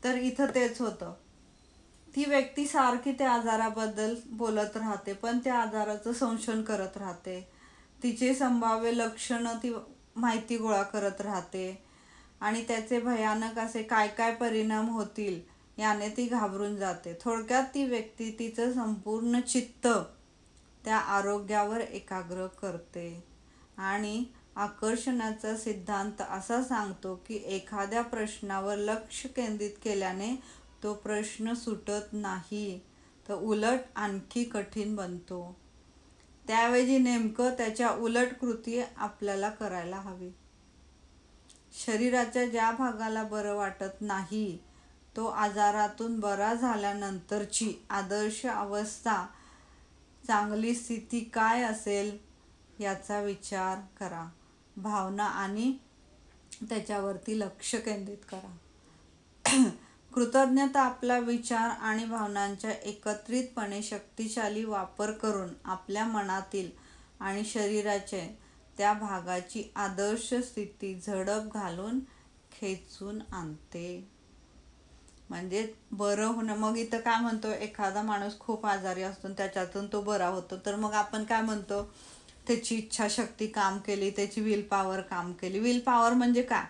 तर इथं तेच होतं. ती व्यक्ती सारखी त्या आजाराबद्दल बोलत राहते, पण त्या आजाराचं संशोधन करत राहते, तिचे संभाव्य लक्षणं ती माहिती गोळा करत राहते आणि त्याचे भयानक असे काय काय परिणाम होतील याने ती घाबरून जाते. थोडक्यात ती व्यक्ती तिचं संपूर्ण चित्त त्या आरोग्यावर एकाग्र करते. आणि आकर्षणाचा सिद्धांत असा सांगतो की एखाद्या प्रश्नावर लक्ष केंद्रित केल्याने तो प्रश्न सुटत नाही, तर उलट आणखी कठीण बनतो. त्याऐवजी नेमकं त्याच्या उलट कृती आपल्याला करायला हवी. शरीराच्या ज्या भागाला बरं वाटत नाही, तो आजारातून बरा झाल्यानंतरची आदर्श अवस्था, चांगली स्थिती काय असेल याचा विचार करा. भावना आणि त्याच्यावरती लक्ष केंद्रित करा. कृतज्ञता आपला विचार आणि भावनांचा एकत्रितपणे शक्तिशाली वापर करून आपल्या मनातील आणि शरीराच्या त्या भागाची आदर्श स्थिती झडप घालून खेचून आणते. म्हणजे बरं होणं. मग इथं काय म्हणतो, एखादा माणूस खूप आजारी असतो त्याच्यातून तो बरा होतो, तर मग आपण काय म्हणतो, त्याची इच्छाशक्ती काम केली, त्याची विल पॉवर काम केली. विल पॉवर म्हणजे काय?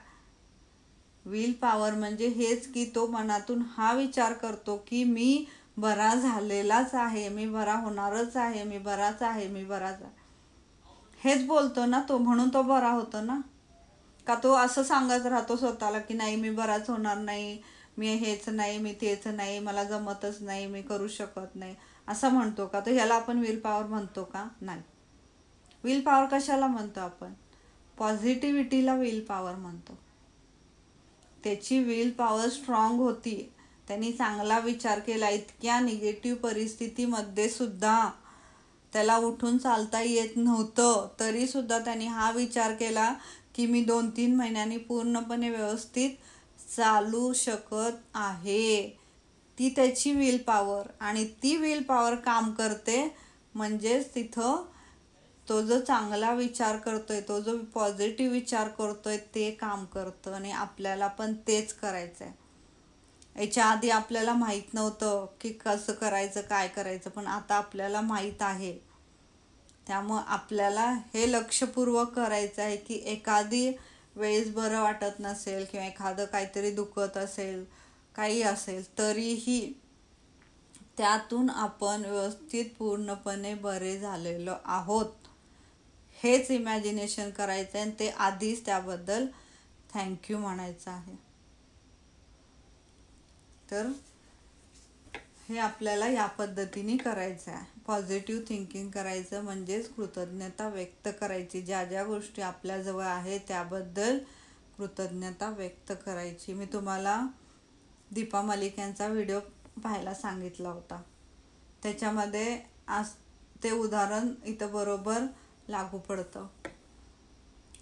विल पॉवर म्हणजे हेच की तो मनातून हा विचार करतो की मी बरा झालेलाच आहे, मी बरा होणारच आहे, मी बराच आहे, मी बराच आहे, हेच बोलतो ना तो, म्हणून तो बरा होतो ना. का तो असं सांगत राहतो स्वतःला की नाही मी बराच होणार नाही, मी हेच नाही, मी तेच नाही, मला जमतच नाही, मी करू शकत नाही, असं म्हणतो का? तर ह्याला आपण विल पॉवर म्हणतो का? नाही. विल पॉवर कशाला म्हणतो आपण? पॉझिटिव्हिटीला विल पॉवर म्हणतो. त्याची विल पॉवर स्ट्रॉंग होती, त्यांनी चांगला विचार केला. इतक्या निगेटिव्ह परिस्थितीमध्ये सुद्धा त्याला उठून चालता येत नव्हतं, तरी सुद्धा त्यांनी हा विचार केला की मी 2-3 महिन्यांनी पूर्णपणे व्यवस्थित चालू शकत आहे. ती त्याची विल पॉवर, आणि ती विल पॉवर काम करते. म्हणजेच तिथं तो जो चांगला विचार करतोय, तो जो पॉझिटिव्ह विचार करतोय ते काम करतं. आणि आपल्याला पण तेच करायचं आहे. याच्या आधी आपल्याला माहीत नव्हतं की कसं करायचं, काय करायचं, पण आता आपल्याला माहीत आहे. त्यामुळं आपल्याला हे लक्षपूर्वक करायचं आहे की एखादी वेळेस बरं वाटत नसेल किंवा एखादं काहीतरी दुखत असेल, काही असेल, तरीही त्यातून आपण व्यवस्थित पूर्णपणे बरे झालेलो आहोत हेच इमॅजिनेशन करायचं आहे. आणि ते आधीच त्याबद्दल थँक्यू म्हणायचं आहे. तर हे आपल्याला या पद्धतीने करायचं आहे. पॉझिटिव्ह थिंकिंग करायचं म्हणजेच कृतज्ञता व्यक्त करायची. ज्या ज्या गोष्टी आपल्याजवळ आहेत त्याबद्दल कृतज्ञता व्यक्त करायची. मी तुम्हाला दीपा मलिक यांचा व्हिडिओ पाहायला सांगितला होता, त्याच्यामध्ये आज ते उदाहरण इथं बरोबर लागू पडतं.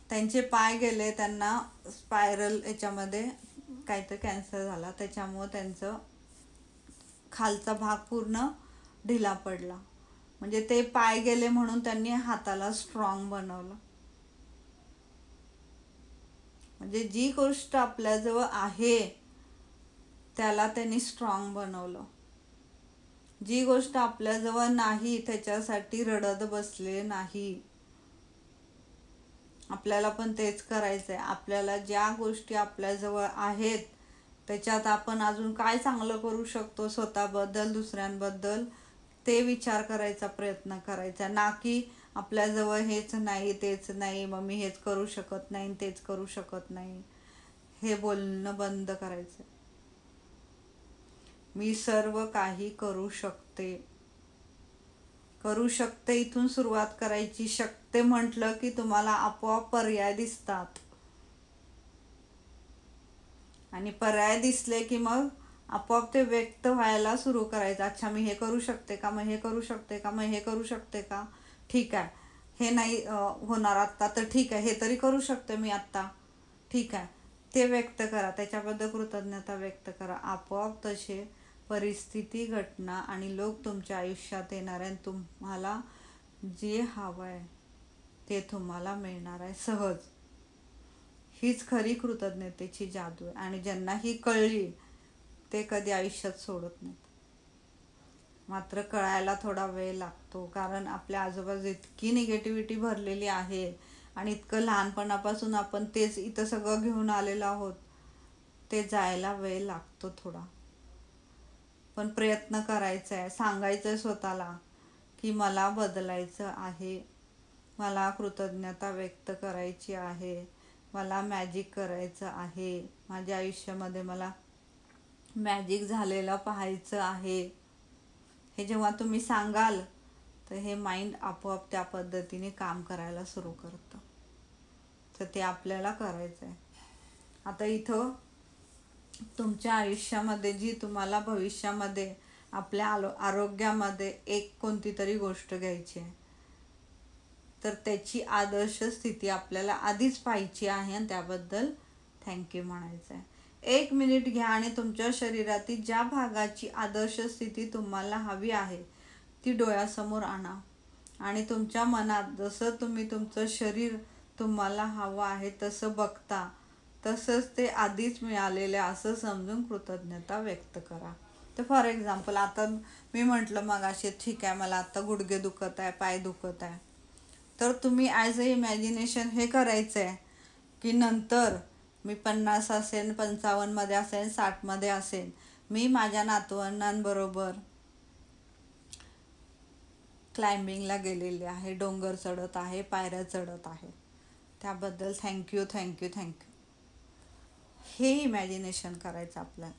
त्यांचे पाय गेले, त्यांना स्पायरल याच्यामध्ये काहीतरी कॅन्सर झाला, त्याच्यामुळं त्यांचं खालचा भाग पूर्ण ढिला पडला. म्हणजे ते पाय गेले म्हणून त्यांनी हाताला स्ट्रॉंग बनवलं. म्हणजे जी गोष्ट आपल्याजवळ आहे त्याला त्यांनी स्ट्रॉंग बनवलं. जी गोष्ट आपल्याजवळ नाही त्याच्यासाठी रडत बसले नाही. आपल्याला पण तेच करायचं आहे. आपल्याला ज्या गोष्टी आपल्याजवळ आहेत त्याच्यात आपण अजून काय चांगलं करू शकतो स्वतःबद्दल, दुसऱ्यांबद्दल, ते विचार करायचा प्रयत्न करायचा. ना की आपल्याजवळ हेच नाही, तेच नाही, मग मी हेच करू शकत नाही, तेच करू शकत नाही, हे बोलणं बंद करायचं. मी सर्व काही करू शकते. करू शकते इथून सुरुवात करायची. शकते म्हटलं की तुम्हाला आपोआप पर्याय दिसतात, आणि पर्याय दिसले की मग आपोआप ते व्यक्त व्हायला सुरू करायचं. अच्छा मी हे करू शकते का, मग हे करू शकते का, मग हे करू शकते का, ठीक आहे, हे नाही होणार आत्ता, तर ठीक आहे, हे तरी करू शकते मी आत्ता, ठीक आहे, ते व्यक्त करा. त्याच्याबद्दल कृतज्ञता व्यक्त करा. आपोआप तसे परिस्थिती, घटना आणि लोक तुमच्या आयुष्यात येणार आहे. तुम्हाला जे हवं आहे ते तुम्हाला मिळणार आहे सहज. हीच खरी कृतज्ञतेची जादू आहे. आणि ज्यांना ही कळली ते कधी आयुष्यात सोडत नाहीत. मात्र कळायला थोडा वेळ लागतो, कारण आपल्या आजूबाजू इतकी निगेटिव्हिटी भरलेली आहे आणि इतकं लहानपणापासून आपण तेच इथं सगळं घेऊन आलेलो आहोत. ते जायला वेळ लागतो थोडा, पण प्रयत्न करायचा आहे. सांगायचं आहे स्वतःला की मला बदलायचं आहे, मला कृतज्ञता व्यक्त करायची आहे, मला मॅजिक करायचं आहे, माझ्या आयुष्यामध्ये मला मॅजिक झालेलं पाहायचं आहे. हे जेव्हा तुम्ही सांगाल तर हे माइंड आपोआप त्या पद्धतीने काम करायला सुरू करतं. तर ते आपल्याला करायचं आहे. आता इथं तुमच्या आयुष्यामध्ये जी तुम्हाला भविष्यामध्ये आपल्या आरोग्यामध्ये एक कोणती तरी गोष्ट घ्यायची आहे, तर त्याची आदर्श स्थिती आपल्याला आधीच पाहायची आहे आणि त्याबद्दल थँक्यू म्हणायचं आहे. 1 मिनिट घ्या आणि तुमच्या शरीरातील ज्या भागाची आदर्श स्थिती तुम्हाला हवी आहे ती डोळ्यासमोर आणा आणि तुमच्या मनात जसं तुम्ही तुमचं शरीर तुम्हाला हवं आहे तसं बघता, तसंच ते आधीच मिळालेलं असं समजून कृतज्ञता व्यक्त करा. तर फॉर एक्झाम्पल आता मी म्हटलं मगाशी ठीक आहे मला आता गुडघे दुखत आहे, पाय दुखत आहे, तर तुम्ही ॲज अ इमॅजिनेशन हे करायचं आहे की नंतर मी 50 असेन, 55मध्ये असेन, 60मध्ये असेन, मी माझ्या नातवंडांबरोबर क्लाइम्बिंगला गेलेली आहे, डोंगर चढत आहे, पायऱ्या चढत आहे, त्याबद्दल थँक्यू थँक्यू थँक्यू. हे इमॅजिनेशन करायचं आपल्याला.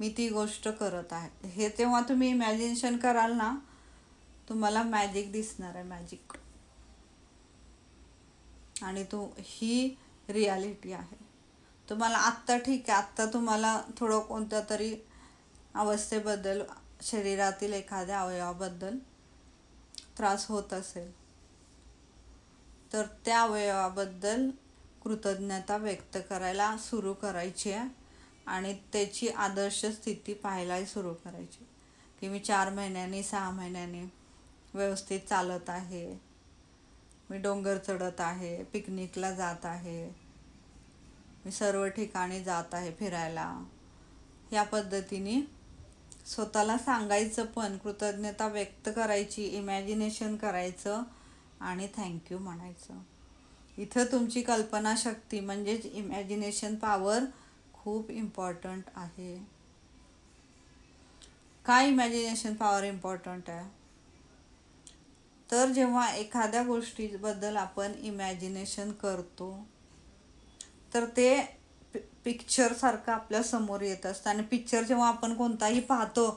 मी ती गोष्ट करत आहे हे तेव्हा तुम्ही इमॅजिनेशन कराल ना, तुम्हाला मॅजिक दिसणार आहे, मॅजिक. आणि तो ही रियालिटी आहे. तुम्हाला आत्ता ठीक आहे, आत्ता तुम्हाला थोडं कोणत्या तरी अवस्थेबद्दल, शरीरातील एखाद्या अवयवाबद्दल त्रास होत असेल, तर त्या अवयवाबद्दल कृतज्ञता व्यक्त करायला सुरू करायची आहे आणि त्याची आदर्श स्थिती पाहायलाही सुरू करायची की मी 4 महिन्यांनी 6 महिन्यांनी व्यवस्थित चालत आहे, मी डोंगर चढत आहे, पिकनिकला जात आहे, मी सर्व ठिकाणी जात आहे फिरायला. या पद्धतीने स्वतःला सांगायचं, पण कृतज्ञता व्यक्त करायची, इमॅजिनेशन करायचं आणि थँक्यू म्हणायचं. इथं तुमची कल्पनाशक्ती म्हणजेच इमॅजिनेशन पॉवर खूप इम्पॉर्टंट आहे. काय इमॅजिनेशन पॉवर इम्पॉर्टंट आहे? तर जेव्हा एखाद्या गोष्टीबद्दल आपण इमॅजिनेशन करतो तर ते पिक्चरसारखं आपल्या समोर येत असतं. आणि पिक्चर जेव्हा आपण कोणताही पाहतो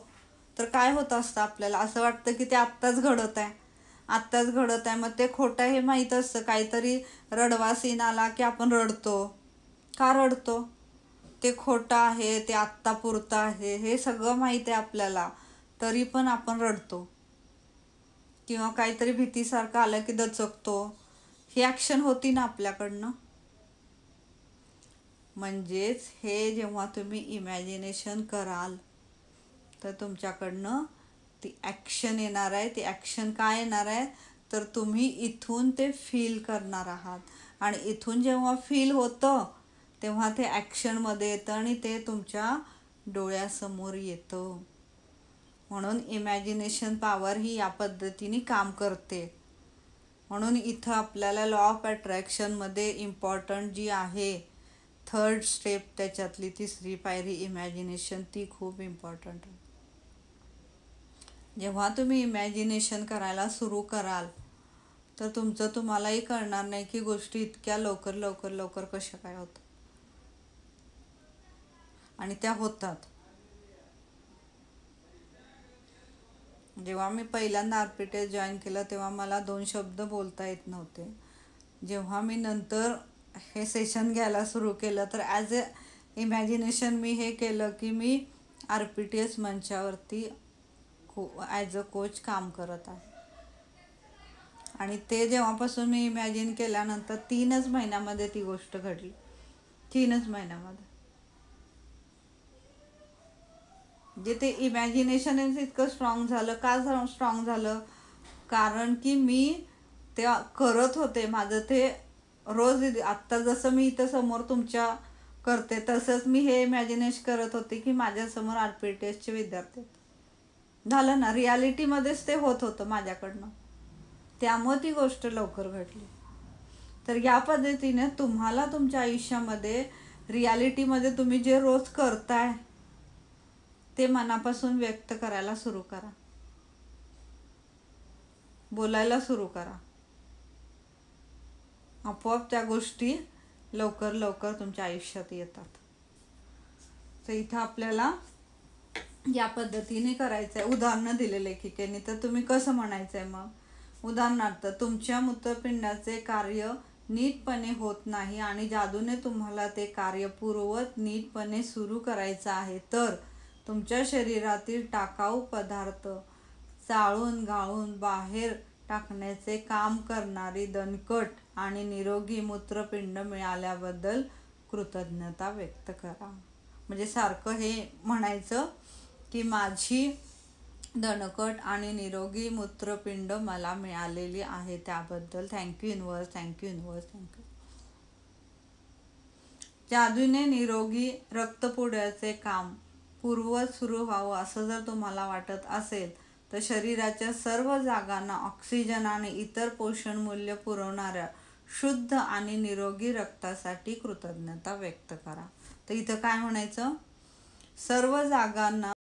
तर काय होत असतं, आपल्याला असं वाटतं की ते आत्ताच घडत आहे, आत्ताच घडत आहे. मग ते खोटं हे माहीत असतं. काहीतरी रडवा सीन आला की आपण रडतो. का रडतो? ते खोटं आहे, ते आत्तापुरतं आहे, हे सगळं माहीत आहे आपल्याला, तरी पण आपण रडतो. किंवा काहीतरी भीतीसारखं आलं की दचकतो. ही ॲक्शन होती ना आपल्याकडनं. म्हणजेच हे जेव्हा तुम्ही इमॅजिनेशन कराल तर तुमच्याकडनं ती ॲक्शन येणार आहे. ती ॲक्शन काय येणार आहे, तर तुम्ही इथून ते फील करणार आहात आणि इथून जेव्हा फील होतं तेव्हा ते ॲक्शनमध्ये येतं आणि ते तुमच्या डोळ्यासमोर येतं. म्हणून इमॅजिनेशन पॉवर ही या पद्धतीने काम करते. म्हणून इथं आपल्याला लॉ ऑफ अट्रॅक्शनमध्ये इम्पॉर्टंट जी आहे 3rd स्टेप, त्याच्यातली 3री पायरी इमॅजिनेशन, ती खूप इम्पॉर्टंट आहे. जेव्हा तुम्ही इमॅजिनेशन करायला सुरू कराल तर तुम्हालाही कळणार नाही की गोष्टी इतक्या लवकर लवकर लवकर कशा काय होतात, आणि त्या होतात. जेव्हा मी पहिल्यांदा RPTS जॉईन केलं तेव्हा मला 2 शब्द बोलता येत नव्हते. जेव्हा मी नंतर हे सेशन घ्यायला सुरू केलं तर ॲज अ इमॅजिनेशन मी हे केलं की मी RPTS मंचावरती ॲज अ कोच काम करत आहे. आणि ते जेव्हापासून मी इमॅजिन केल्यानंतर 3च महिन्यामध्ये ती गोष्ट घडली. 3च महिन्यामध्ये. जे ते इमॅजिनेशनच इतकं स्ट्रॉंग झालं. का स्ट्रॉंग झालं? कारण की मी ते करत होते. माझं ते रोज, आत्ता जसं मी इथं समोर तुमच्या करते. तसंच मी हे इमॅजिनेशन करत होते की माझ्यासमोर RPTSचे विद्यार्थी आहेत. झालं ना, रियालिटीमध्येच ते होत होतं माझ्याकडनं. त्यामुळे ती गोष्ट लवकर घडली. तर या पद्धतीने तुम्हाला तुमच्या आयुष्यामध्ये रियालिटीमध्ये तुम्ही जे रोज करताय ते मनापासून व्यक्त करायला सुरू करा, बोलायला सुरू करा. आपोआप त्या गोष्टी लवकर लवकर तुमच्या आयुष्यात येतात. तर इथं आपल्याला या पद्धतीने करायचं आहे. उदाहरणं दिले लेखिकेने, तर तुम्ही कसं म्हणायचं आहे मग? उदाहरणार्थ, तुमच्या मूत्रपिंडाचे कार्य नीटपणे होत नाही आणि जादूने तुम्हाला ते कार्य पूर्ववत नीटपणे सुरू करायचं आहे, तर तुमच्या शरीरातील टाकाऊ पदार्थ चाळून गाळून बाहेर टाकण्याचे काम करणारी दणकट आणि निरोगी मूत्रपिंड मिळाल्याबद्दल कृतज्ञता व्यक्त करा. म्हणजे सारखं हे म्हणायचं की माझी दणकट आणि निरोगी मूत्रपिंड मला मिळालेली आहे, त्याबद्दल thank you universe, thank you universe, thank you. जादूने निरोगी रक्तपुड्याचे काम पूर्ववत सुरू व्हावं असं जर तुम्हाला वाटत असेल तर शरीराच्या सर्व जागांना ऑक्सिजन आणि इतर पोषण मूल्य पुरवणाऱ्या शुद्ध आणि निरोगी रक्तासाठी कृतज्ञता व्यक्त करा. तर इथं काय म्हणायचं? सर्व जागांना